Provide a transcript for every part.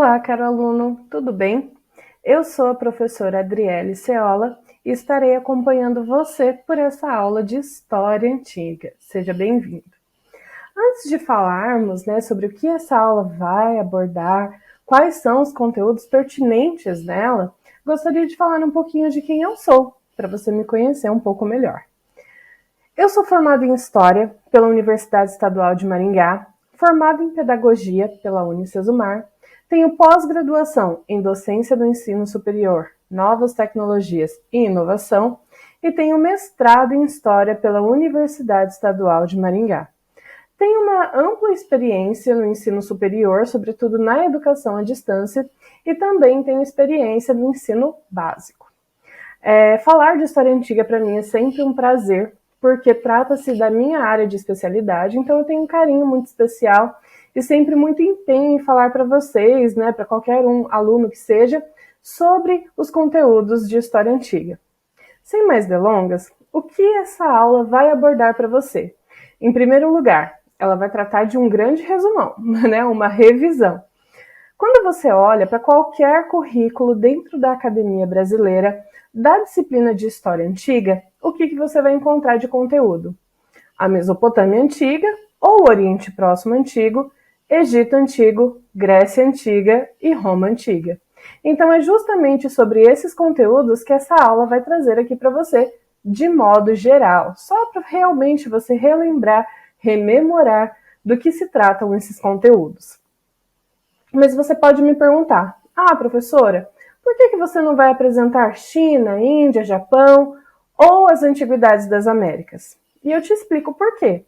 Olá, caro aluno, tudo bem? Eu sou a professora Adriele Ceola e estarei acompanhando você por essa aula de História Antiga. Seja bem-vindo. Antes de falarmos, sobre o que essa aula vai abordar, quais são os conteúdos pertinentes nela, gostaria de falar um pouquinho de quem eu sou, para você me conhecer um pouco melhor. Eu sou formada em História pela Universidade Estadual de Maringá, formada em Pedagogia pela Unicesumar, tenho pós-graduação em Docência do Ensino Superior, Novas Tecnologias e Inovação e tenho mestrado em História pela Universidade Estadual de Maringá. Tenho uma ampla experiência no ensino superior, sobretudo na educação à distância, e também tenho experiência no ensino básico. Falar de história antiga para mim é sempre um prazer, porque trata-se da minha área de especialidade, então eu tenho um carinho muito especial e sempre muito empenho em falar para vocês, para qualquer aluno que seja, sobre os conteúdos de história antiga. Sem mais delongas, o que essa aula vai abordar para você? Em primeiro lugar, ela vai tratar de um grande resumão, uma revisão. Quando você olha para qualquer currículo dentro da academia brasileira, da disciplina de História Antiga, o que você vai encontrar de conteúdo? A Mesopotâmia Antiga ou Oriente Próximo Antigo, Egito Antigo, Grécia Antiga e Roma Antiga. Então é justamente sobre esses conteúdos que essa aula vai trazer aqui para você, de modo geral, só para realmente você relembrar, rememorar do que se tratam esses conteúdos. Mas você pode me perguntar, professora, por que você não vai apresentar China, Índia, Japão ou as antiguidades das Américas? E eu te explico por quê.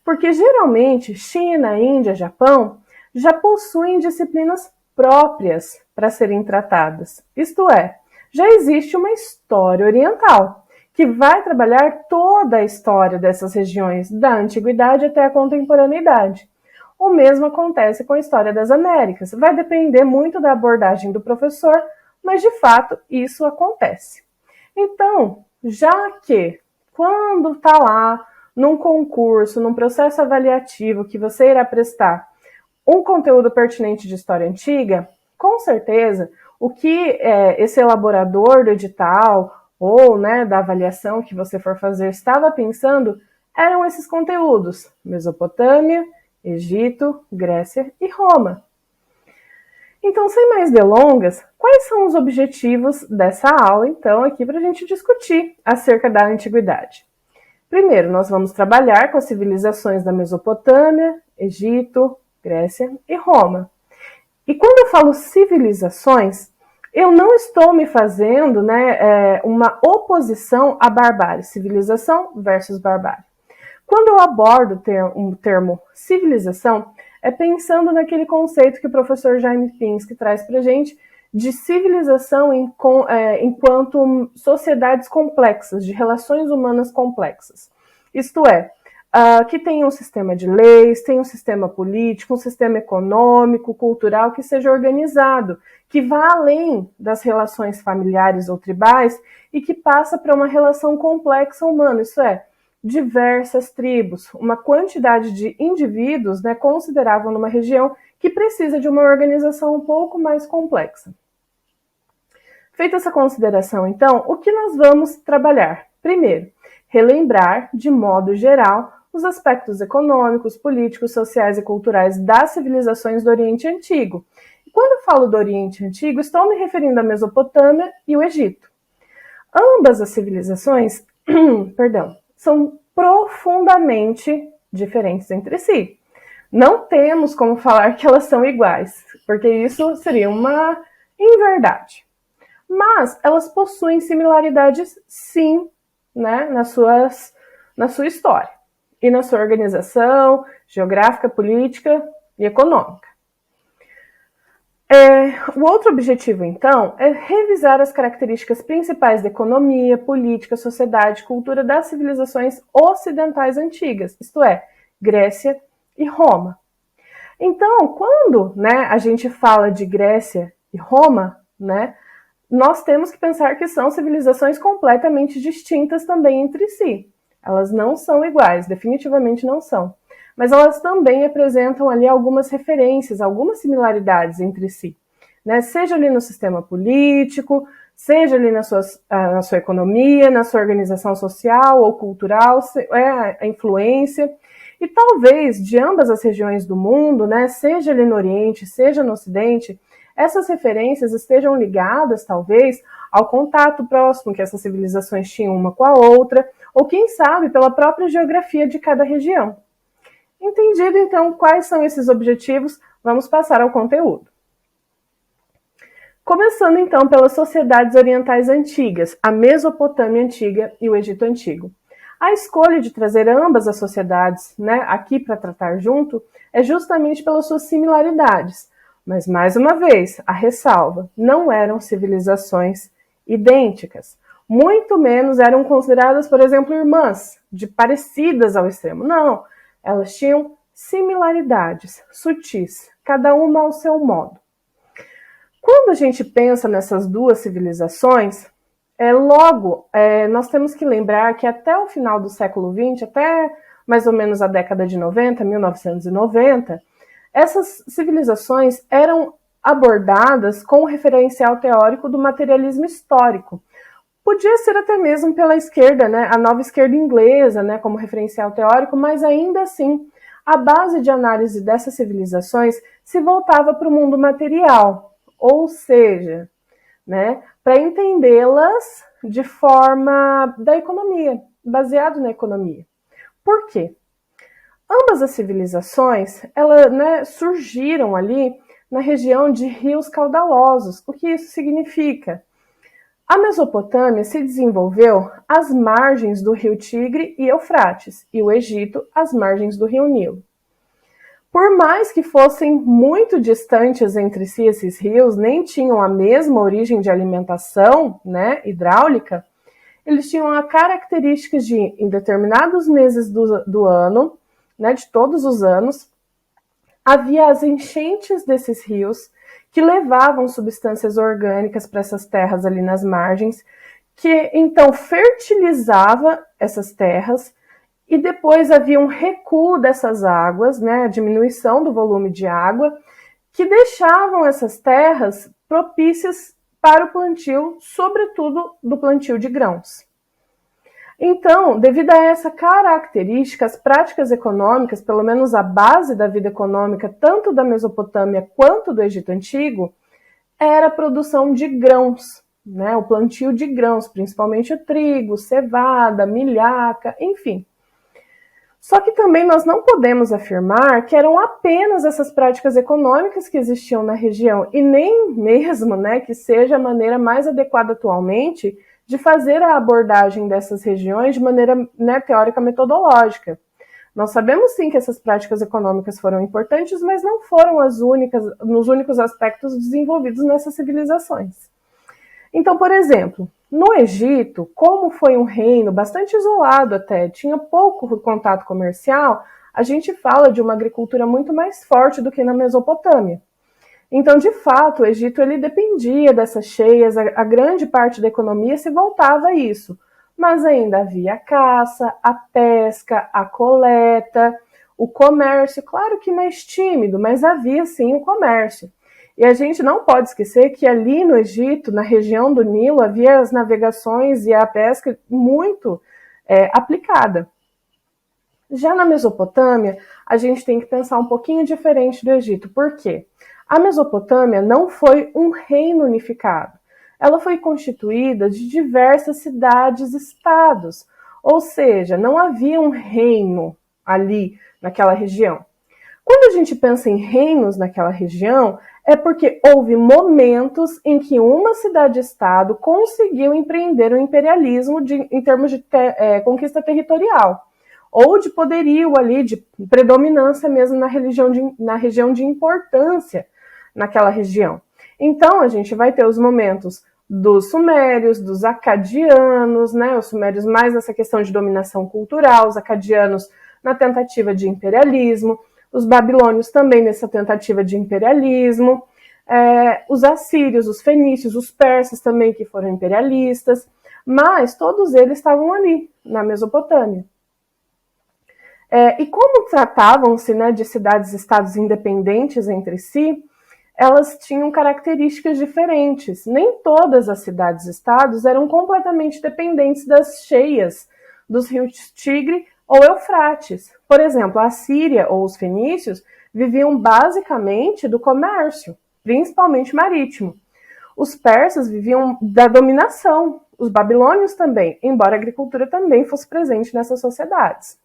Porque geralmente China, Índia, Japão já possuem disciplinas próprias para serem tratadas. Isto é, já existe uma história oriental que vai trabalhar toda a história dessas regiões, da antiguidade até a contemporaneidade. O mesmo acontece com a história das Américas. Vai depender muito da abordagem do professor, mas de fato isso acontece. Então, já que quando está lá num concurso, num processo avaliativo que você irá prestar um conteúdo pertinente de história antiga, com certeza o que esse elaborador do edital ou da avaliação que você for fazer estava pensando eram esses conteúdos: Mesopotâmia, Egito, Grécia e Roma. Então, sem mais delongas, quais são os objetivos dessa aula, então, aqui para a gente discutir acerca da antiguidade? Primeiro, nós vamos trabalhar com as civilizações da Mesopotâmia, Egito, Grécia e Roma. E quando eu falo civilizações, eu não estou me fazendo uma oposição à barbárie, civilização versus barbárie. Quando eu abordo o termo civilização, é pensando naquele conceito que o professor Jaime Pinsky traz para a gente de civilização enquanto sociedades complexas, de relações humanas complexas. Isto é, que tem um sistema de leis, tem um sistema político, um sistema econômico, cultural que seja organizado, que vá além das relações familiares ou tribais e que passa para uma relação complexa humana, isso é, diversas tribos, uma quantidade de indivíduos considerável numa região que precisa de uma organização um pouco mais complexa. Feita essa consideração, então, o que nós vamos trabalhar? Primeiro, relembrar, de modo geral, os aspectos econômicos, políticos, sociais e culturais das civilizações do Oriente Antigo. E quando eu falo do Oriente Antigo, estou me referindo à Mesopotâmia e o Egito. Ambas as civilizações, são profundamente diferentes entre si. Não temos como falar que elas são iguais, porque isso seria uma inverdade. Mas elas possuem similaridades, sim, na sua história e na sua organização geográfica, política e econômica. O outro objetivo, então, é revisar as características principais da economia, política, sociedade e cultura das civilizações ocidentais antigas, isto é, Grécia e Roma. Então, quando a gente fala de Grécia e Roma, nós temos que pensar que são civilizações completamente distintas também entre si. Elas não são iguais, definitivamente não são. Mas elas também apresentam ali algumas referências, algumas similaridades entre si. né? Seja ali no sistema político, seja ali na sua economia, na sua organização social ou cultural, a influência. E talvez de ambas as regiões do mundo, né, seja ali no Oriente, seja no Ocidente, essas referências estejam ligadas, talvez, ao contato próximo que essas civilizações tinham uma com a outra, ou quem sabe pela própria geografia de cada região. Entendido, então, quais são esses objetivos, vamos passar ao conteúdo. Começando, então, pelas sociedades orientais antigas, a Mesopotâmia Antiga e o Egito Antigo. A escolha de trazer ambas as sociedades, né, aqui para tratar junto é justamente pelas suas similaridades. Mas, mais uma vez, a ressalva, não eram civilizações idênticas. Muito menos eram consideradas, por exemplo, irmãs, parecidas ao extremo. Não, elas tinham similaridades sutis, cada uma ao seu modo. Quando a gente pensa nessas duas civilizações, nós temos que lembrar que até o final do século XX, até mais ou menos a década de 90, 1990, essas civilizações eram abordadas com o referencial teórico do materialismo histórico. Podia ser até mesmo pela esquerda, né, a nova esquerda inglesa, né, como referencial teórico, mas ainda assim, a base de análise dessas civilizações se voltava para o mundo material, ou seja, né, para entendê-las de forma da economia, baseado na economia. Por quê? Ambas as civilizações, surgiram ali na região de rios caudalosos. O que isso significa? A Mesopotâmia se desenvolveu às margens do rio Tigre e Eufrates, e o Egito às margens do rio Nilo. Por mais que fossem muito distantes entre si esses rios, nem tinham a mesma origem de alimentação, né, hidráulica, eles tinham a característica de, em determinados meses do ano, né, de todos os anos, havia as enchentes desses rios que levavam substâncias orgânicas para essas terras ali nas margens, que então fertilizava essas terras, e depois havia um recuo dessas águas, né, a diminuição do volume de água, que deixavam essas terras propícias para o plantio, sobretudo do plantio de grãos. Então, devido a essa característica, as práticas econômicas, pelo menos a base da vida econômica, tanto da Mesopotâmia quanto do Egito Antigo, era a produção de grãos, né? O plantio de grãos, principalmente o trigo, cevada, milhaca, enfim. Só que também nós não podemos afirmar que eram apenas essas práticas econômicas que existiam na região, e nem mesmo, né, que seja a maneira mais adequada atualmente de fazer a abordagem dessas regiões de maneira, né, teórica metodológica. Nós sabemos sim que essas práticas econômicas foram importantes, mas não foram os únicos aspectos desenvolvidos nessas civilizações. Então, por exemplo, no Egito, como foi um reino bastante isolado até, tinha pouco contato comercial, a gente fala de uma agricultura muito mais forte do que na Mesopotâmia. Então, de fato, o Egito ele dependia dessas cheias, a grande parte da economia se voltava a isso. Mas ainda havia a caça, a pesca, a coleta, o comércio, claro que mais tímido, mas havia sim o comércio. E a gente não pode esquecer que ali no Egito, na região do Nilo, havia as navegações e a pesca muito aplicada. Já na Mesopotâmia, a gente tem que pensar um pouquinho diferente do Egito. Por quê? A Mesopotâmia não foi um reino unificado. Ela foi constituída de diversas cidades-estados. Ou seja, não havia um reino ali naquela região. Quando a gente pensa em reinos naquela região, é porque houve momentos em que uma cidade-estado conseguiu empreender o imperialismo em termos de conquista territorial, ou de poderio ali, de predominância mesmo na região de importância naquela região. Então, a gente vai ter os momentos dos sumérios, dos acadianos, né? Os sumérios mais nessa questão de dominação cultural, os acadianos na tentativa de imperialismo, os babilônios também nessa tentativa de imperialismo, os assírios, os fenícios, os persas também que foram imperialistas, mas todos eles estavam ali, na Mesopotâmia. E como tratavam-se, né, de cidades-estados independentes entre si, elas tinham características diferentes. Nem todas as cidades-estados eram completamente dependentes das cheias dos rios Tigre ou Eufrates. Por exemplo, a Síria ou os fenícios viviam basicamente do comércio, principalmente marítimo. Os persas viviam da dominação, os babilônios também, embora a agricultura também fosse presente nessas sociedades.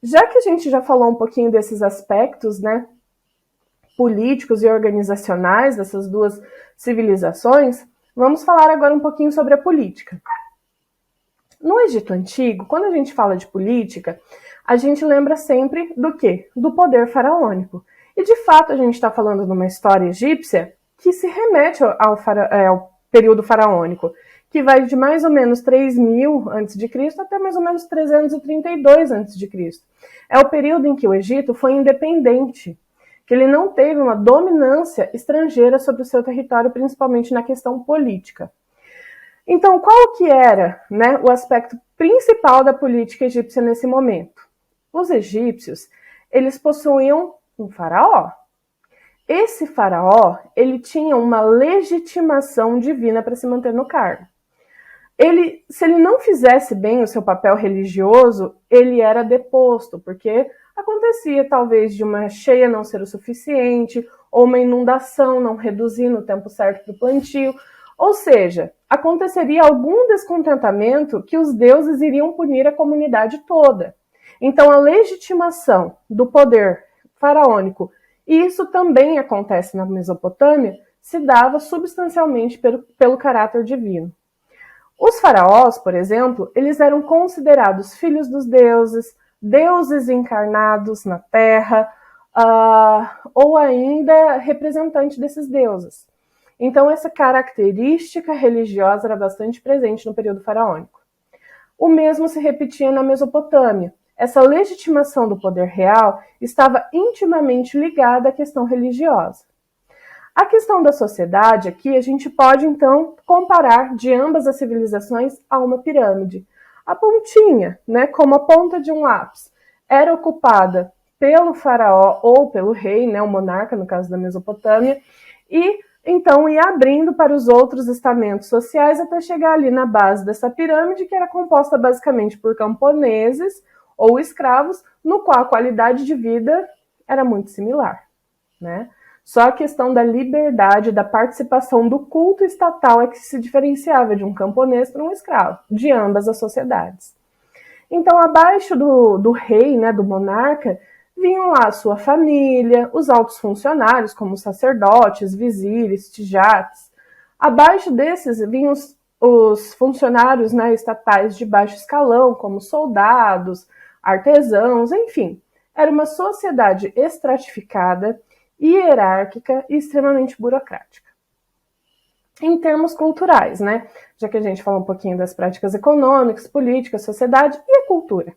Já que a gente já falou um pouquinho desses aspectos, né, políticos e organizacionais dessas duas civilizações, vamos falar agora um pouquinho sobre a política. No Egito Antigo, quando a gente fala de política, a gente lembra sempre do quê? Do poder faraônico. E de fato a gente está falando de uma história egípcia que se remete ao período faraônico, que vai de mais ou menos 3000 a.C. até mais ou menos 332 a.C. É o período em que o Egito foi independente, que ele não teve uma dominância estrangeira sobre o seu território, principalmente na questão política. Então, qual que era, né, o aspecto principal da política egípcia nesse momento? Os egípcios, eles possuíam um faraó. Esse faraó, ele tinha uma legitimação divina para se manter no cargo. Se ele não fizesse bem o seu papel religioso, ele era deposto, porque acontecia talvez de uma cheia não ser o suficiente, ou uma inundação não reduzir no tempo certo para o plantio, ou seja, aconteceria algum descontentamento que os deuses iriam punir a comunidade toda. Então a legitimação do poder faraônico, e isso também acontece na Mesopotâmia, se dava substancialmente pelo caráter divino. Os faraós, por exemplo, eles eram considerados filhos dos deuses, deuses encarnados na terra, ou ainda representantes desses deuses. Então, essa característica religiosa era bastante presente no período faraônico. O mesmo se repetia na Mesopotâmia. Essa legitimação do poder real estava intimamente ligada à questão religiosa. A questão da sociedade aqui, a gente pode, então, comparar de ambas as civilizações a uma pirâmide. A pontinha, né, como a ponta de um lápis, era ocupada pelo faraó ou pelo rei, né, o monarca, no caso da Mesopotâmia, e então ia abrindo para os outros estamentos sociais até chegar ali na base dessa pirâmide, que era composta basicamente por camponeses ou escravos, no qual a qualidade de vida era muito similar, né? Só a questão da liberdade, da participação do culto estatal é que se diferenciava de um camponês para um escravo, de ambas as sociedades. Então, abaixo do rei, né, do monarca, vinham lá a sua família, os altos funcionários, como sacerdotes, vizires, tijates. Abaixo desses vinham os funcionários, né, estatais de baixo escalão, como soldados, artesãos, enfim. Era uma sociedade estratificada, hierárquica e extremamente burocrática. Em termos culturais, né? Já que a gente falou um pouquinho das práticas econômicas, políticas, sociedade e a cultura.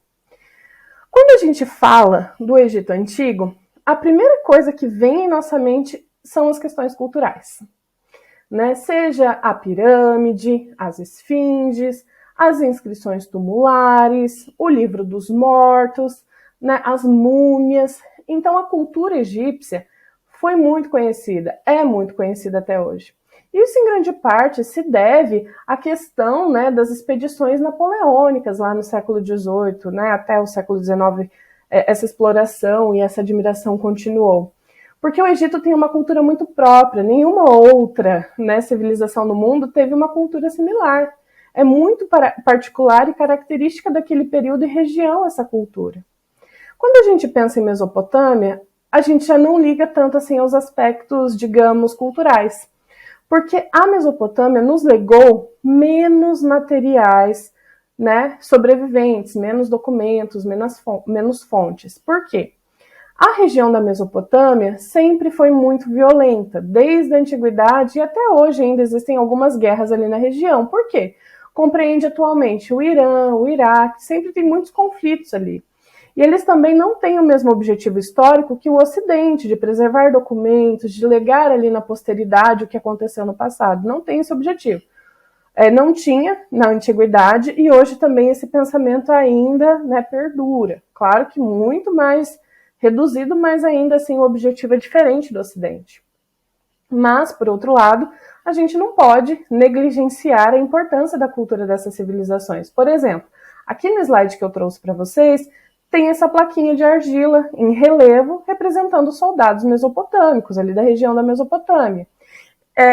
Quando a gente fala do Egito Antigo, a primeira coisa que vem em nossa mente são as questões culturais, né? Seja a pirâmide, as esfinges, as inscrições tumulares, o livro dos mortos, né? As múmias. Então a cultura egípcia foi muito conhecida, é muito conhecida até hoje. Isso, em grande parte, se deve à questão, né, das expedições napoleônicas lá no século XVIII, né, até o século XIX, essa exploração e essa admiração continuou. Porque o Egito tem uma cultura muito própria, nenhuma outra, né, civilização no mundo teve uma cultura similar. É muito particular e característica daquele período e região essa cultura. Quando a gente pensa em Mesopotâmia, a gente já não liga tanto assim aos aspectos, digamos, culturais. Porque a Mesopotâmia nos legou menos materiais, né, sobreviventes, menos documentos, menos fontes. Por quê? A região da Mesopotâmia sempre foi muito violenta, desde a antiguidade e até hoje ainda existem algumas guerras ali na região. Por quê? Compreende atualmente o Irã, o Iraque, sempre tem muitos conflitos ali. E eles também não têm o mesmo objetivo histórico que o Ocidente, de preservar documentos, de legar ali na posteridade o que aconteceu no passado. Não tem esse objetivo. Não tinha na antiguidade e hoje também esse pensamento ainda, né, perdura. Claro que muito mais reduzido, mas ainda assim o objetivo é diferente do Ocidente. Mas, por outro lado, a gente não pode negligenciar a importância da cultura dessas civilizações. Por exemplo, aqui no slide que eu trouxe para vocês, tem essa plaquinha de argila em relevo representando os soldados mesopotâmicos, ali da região da Mesopotâmia.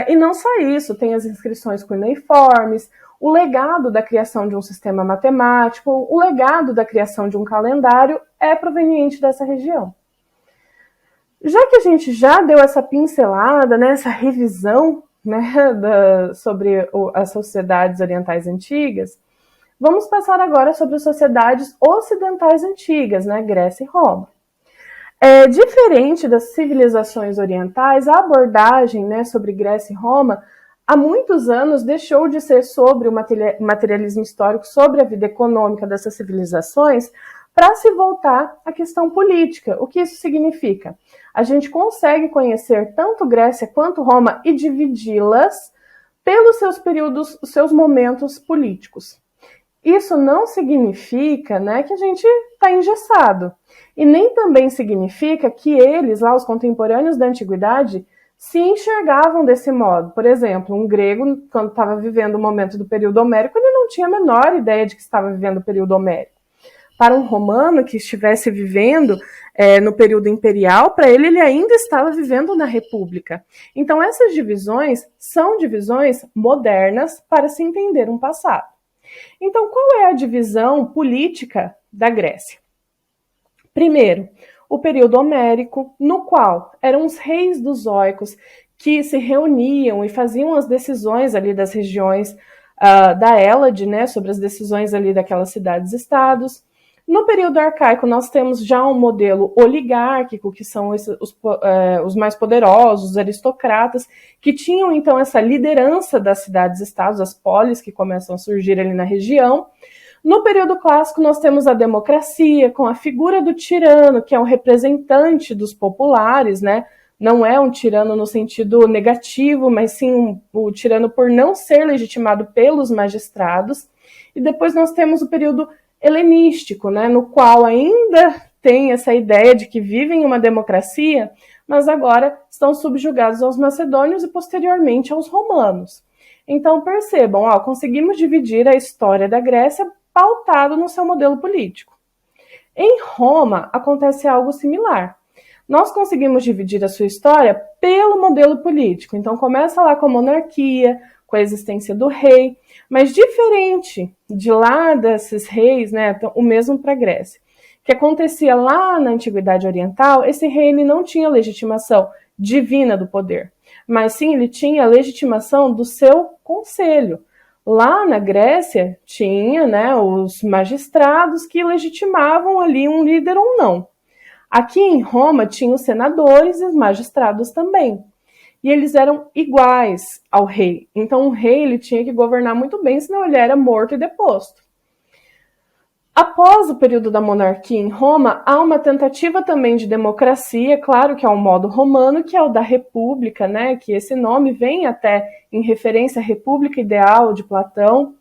E não só isso, tem as inscrições cuneiformes, o legado da criação de um sistema matemático, o legado da criação de um calendário é proveniente dessa região. Já que a gente já deu essa pincelada, né, essa revisão, né, sobre as sociedades orientais antigas, vamos passar agora sobre as sociedades ocidentais antigas, né, Grécia e Roma. Diferente das civilizações orientais, a abordagem, né, sobre Grécia e Roma, há muitos anos deixou de ser sobre o materialismo histórico, sobre a vida econômica dessas civilizações, para se voltar à questão política. O que isso significa? A gente consegue conhecer tanto Grécia quanto Roma e dividi-las pelos seus períodos, seus momentos políticos. Isso não significa, né, que a gente está engessado. E nem também significa que eles, lá, os contemporâneos da antiguidade, se enxergavam desse modo. Por exemplo, um grego, quando estava vivendo o momento do período homérico, ele não tinha a menor ideia de que estava vivendo o período homérico. Para um romano que estivesse vivendo no período imperial, para ele ainda estava vivendo na república. Então, essas divisões são divisões modernas para se entender um passado. Então, qual é a divisão política da Grécia? Primeiro, o período homérico, no qual eram os reis dos Óicos que se reuniam e faziam as decisões ali das regiões da Hélade, né, sobre as decisões ali daquelas cidades-estados. No período arcaico, nós temos já um modelo oligárquico, que são os mais poderosos, os aristocratas, que tinham, então, essa liderança das cidades-estados, as polis que começam a surgir ali na região. No período clássico, nós temos a democracia, com a figura do tirano, que é um representante dos populares, né? Não é um tirano no sentido negativo, mas sim o tirano por não ser legitimado pelos magistrados. E depois nós temos o período helenístico, né, no qual ainda tem essa ideia de que vivem uma democracia, mas agora estão subjugados aos macedônios e posteriormente aos romanos. Então percebam, conseguimos dividir a história da Grécia pautado no seu modelo político. Em Roma acontece algo similar. Nós conseguimos dividir a sua história pelo modelo político. Então começa lá com a monarquia, com a existência do rei, mas diferente de lá desses reis, né, o mesmo para a Grécia, que acontecia lá na Antiguidade Oriental, esse rei ele não tinha legitimação divina do poder, mas sim ele tinha a legitimação do seu conselho. Lá na Grécia tinha, né, os magistrados que legitimavam ali um líder ou não. Aqui em Roma tinha os senadores e os magistrados também. E eles eram iguais ao rei. Então o rei ele tinha que governar muito bem, senão ele era morto e deposto. Após o período da monarquia em Roma, há uma tentativa também de democracia, claro que é o modo romano, que é o da república, né? Que esse nome vem até em referência à república ideal de Platão.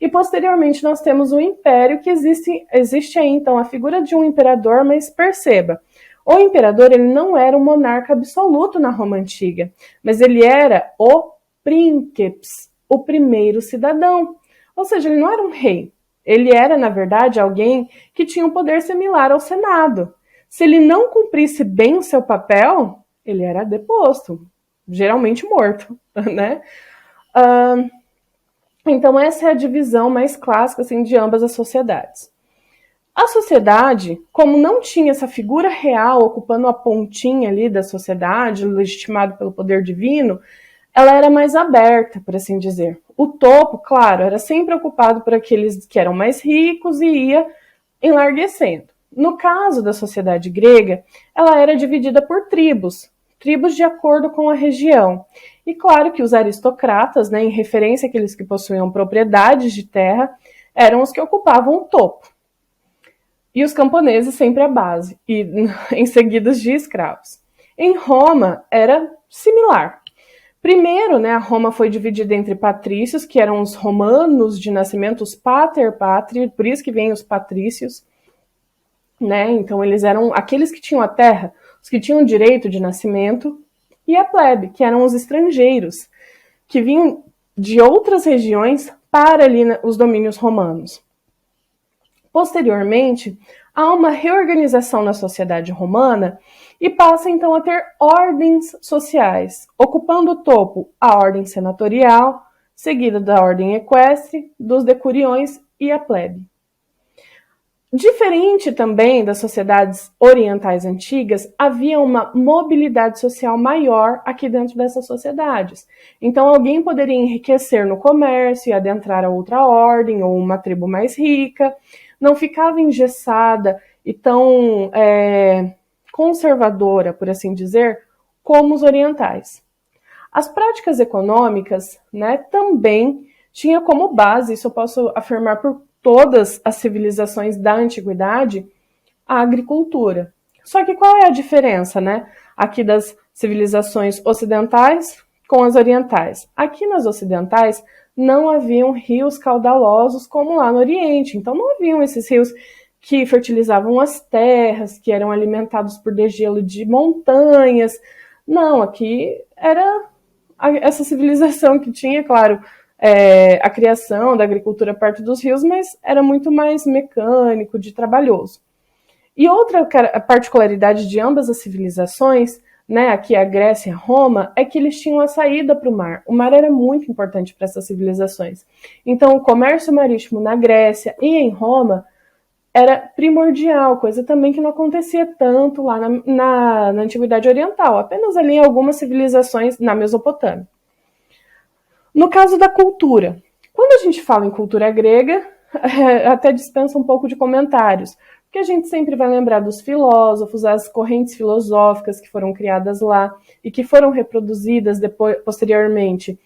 E posteriormente nós temos o império, que existe aí então a figura de um imperador, mas perceba, o imperador ele não era um monarca absoluto na Roma Antiga, mas ele era o princeps, o primeiro cidadão. Ou seja, ele não era um rei. Ele era, na verdade, alguém que tinha um poder similar ao Senado. Se ele não cumprisse bem o seu papel, ele era deposto, geralmente morto, né? Então essa é a divisão mais clássica assim, de ambas as sociedades. A sociedade, como não tinha essa figura real ocupando a pontinha ali da sociedade, legitimado pelo poder divino, ela era mais aberta, por assim dizer. O topo, claro, era sempre ocupado por aqueles que eram mais ricos e ia enlarguecendo. No caso da sociedade grega, ela era dividida por tribos de acordo com a região. E claro que os aristocratas, né, em referência àqueles que possuíam propriedades de terra, eram os que ocupavam o topo. E os camponeses sempre a base, e em seguidas de escravos. Em Roma era similar. Primeiro, né, a Roma foi dividida entre patrícios, que eram os romanos de nascimento, os pater patria, por isso que vem os patrícios, né? Então eles eram aqueles que tinham a terra, os que tinham direito de nascimento, e a plebe, que eram os estrangeiros, que vinham de outras regiões para ali os domínios romanos. Posteriormente, há uma reorganização na sociedade romana e passa então a ter ordens sociais, ocupando o topo a ordem senatorial, seguida da ordem equestre, dos decuriões e a plebe. Diferente também das sociedades orientais antigas, havia uma mobilidade social maior aqui dentro dessas sociedades. Então, alguém poderia enriquecer no comércio e adentrar a outra ordem ou uma tribo mais rica, não ficava engessada e tão conservadora, por assim dizer, como os orientais. As práticas econômicas, né, também tinha como base, isso eu posso afirmar por todas as civilizações da antiguidade, a agricultura. Só que qual é a diferença, né, aqui das civilizações ocidentais com as orientais? Aqui nas ocidentais não haviam rios caudalosos como lá no Oriente, então não haviam esses rios que fertilizavam as terras, que eram alimentados por degelo de montanhas. Não, aqui era essa civilização que tinha, claro, a criação da agricultura perto dos rios, mas era muito mais mecânico, de trabalhoso. E outra particularidade de ambas as civilizações, né, aqui a Grécia e a Roma, é que eles tinham a saída para o mar. O mar era muito importante para essas civilizações. Então, o comércio marítimo na Grécia e em Roma era primordial, coisa também que não acontecia tanto lá na Antiguidade Oriental, apenas ali em algumas civilizações na Mesopotâmia. No caso da cultura, quando a gente fala em cultura grega, até dispensa um pouco de comentários, porque a gente sempre vai lembrar dos filósofos, as correntes filosóficas que foram criadas lá e que foram reproduzidas posteriormente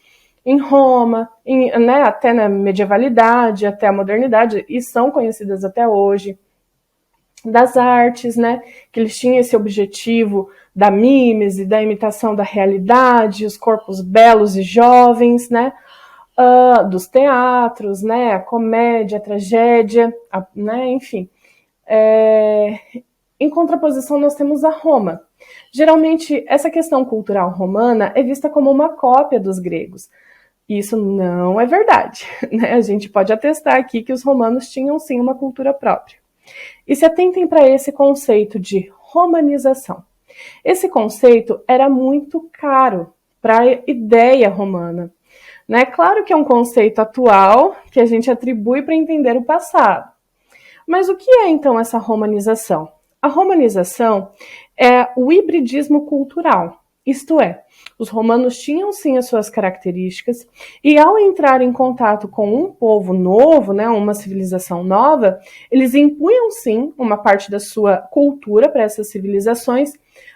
em Roma, né, até na medievalidade, até a modernidade, e são conhecidas até hoje. Das artes, né, que eles tinham esse objetivo da mímese, da imitação da realidade, os corpos belos e jovens, né, dos teatros, né, a comédia, a tragédia, né, enfim. Em contraposição, nós temos a Roma. Geralmente, essa questão cultural romana é vista como uma cópia dos gregos. Isso não é verdade, né? A gente pode atestar aqui que os romanos tinham sim uma cultura própria. E se atentem para esse conceito de romanização. Esse conceito era muito caro para a ideia romana. Né? Claro que é um conceito atual que a gente atribui para entender o passado. Mas o que é então essa romanização? A romanização é o hibridismo cultural. Isto é, os romanos tinham sim as suas características e ao entrar em contato com um povo novo, né, uma civilização nova, eles impunham sim uma parte da sua cultura para essas civilizações,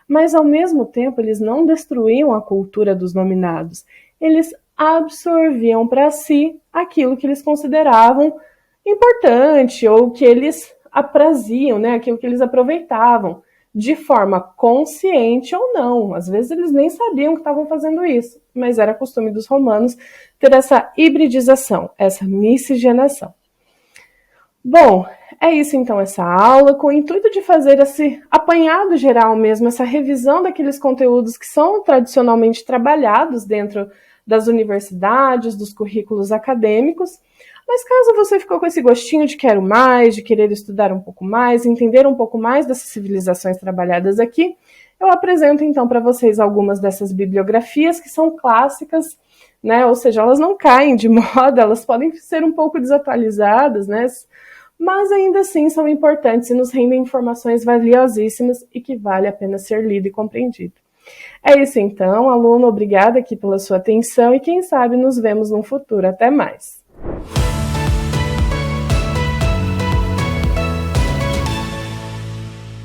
mas ao mesmo tempo eles não destruíam a cultura dos nominados. Eles absorviam para si aquilo que eles consideravam importante ou que eles apraziam, né, aquilo que eles aproveitavam, de forma consciente ou não. Às vezes eles nem sabiam que estavam fazendo isso, mas era costume dos romanos ter essa hibridização, essa miscigenação. Bom, é isso então essa aula, com o intuito de fazer esse apanhado geral mesmo, essa revisão daqueles conteúdos que são tradicionalmente trabalhados dentro das universidades, dos currículos acadêmicos. Mas caso você ficou com esse gostinho de quero mais, de querer estudar um pouco mais, entender um pouco mais dessas civilizações trabalhadas aqui, eu apresento então para vocês algumas dessas bibliografias que são clássicas, né? Ou seja, elas não caem de moda, elas podem ser um pouco desatualizadas, né? Mas ainda assim são importantes e nos rendem informações valiosíssimas e que vale a pena ser lido e compreendido. É isso então, aluno, obrigada aqui pela sua atenção e quem sabe nos vemos no futuro. Até mais!